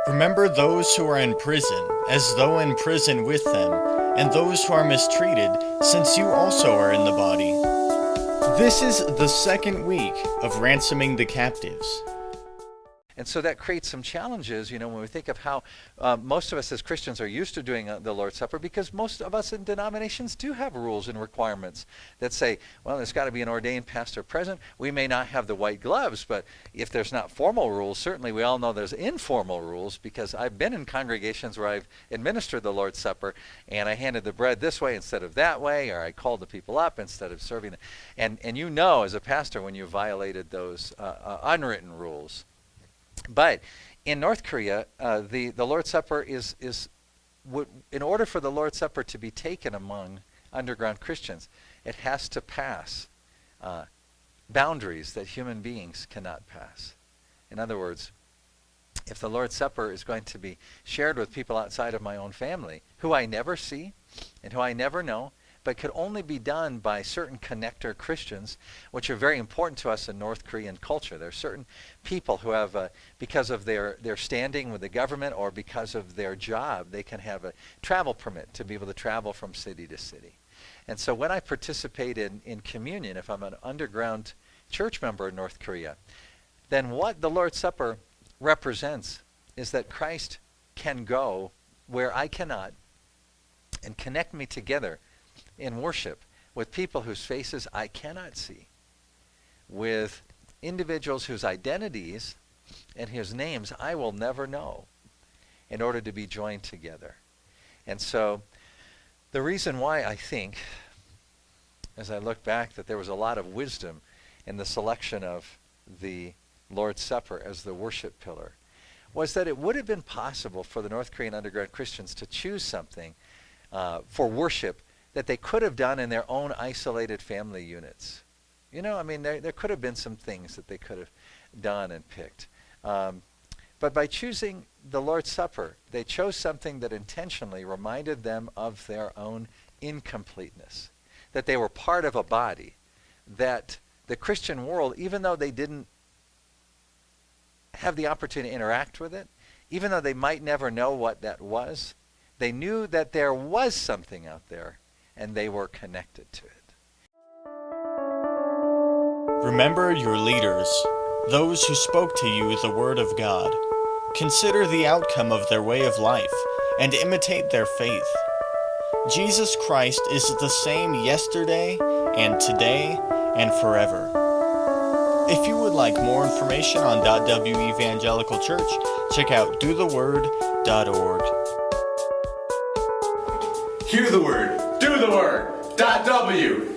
Remember those who are in prison, as though in prison with them, and those who are mistreated, since you also are in the body. This is the second week of ransoming the captives. And so that creates some challenges, when we think of how most of us as Christians are used to doing the Lord's Supper, because most of us in denominations do have rules and requirements that say, well, there's got to be an ordained pastor present. We may not have the white gloves, but if there's not formal rules, certainly we all know there's informal rules, because I've been in congregations where I've administered the Lord's Supper, and I handed the bread this way instead of that way, or I called the people up instead of serving them. And as a pastor, when you violated those unwritten rules. But in North Korea, the Lord's Supper is in order for the Lord's Supper to be taken among underground Christians, it has to pass boundaries that human beings cannot pass. In other words, if the Lord's Supper is going to be shared with people outside of my own family, who I never see and who I never know, but could only be done by certain connector Christians, which are very important to us in North Korean culture. There are certain people who have, because of their standing with the government or because of their job, they can have a travel permit to be able to travel from city to city. And so when I participate in communion, if I'm an underground church member in North Korea, then what the Lord's Supper represents is that Christ can go where I cannot and connect me together in worship with people whose faces I cannot see, with individuals whose identities and whose names I will never know, in order to be joined together. And so the reason why I think, as I look back, that there was a lot of wisdom in the selection of the Lord's Supper as the worship pillar was that it would have been possible for the North Korean underground Christians to choose something for worship that they could have done in their own isolated family units. There could have been some things that they could have done and picked. But by choosing the Lord's Supper, they chose something that intentionally reminded them of their own incompleteness, that they were part of a body, that the Christian world, even though they didn't have the opportunity to interact with it, even though they might never know what that was, they knew that there was something out there, and they were connected to it. Remember your leaders, those who spoke to you the word of God. Consider the outcome of their way of life, and imitate their faith. Jesus Christ is the same yesterday, and today, and forever. If you would like more information on .W Evangelical Church, check out dotheword.org. Hear the word, do the word. .W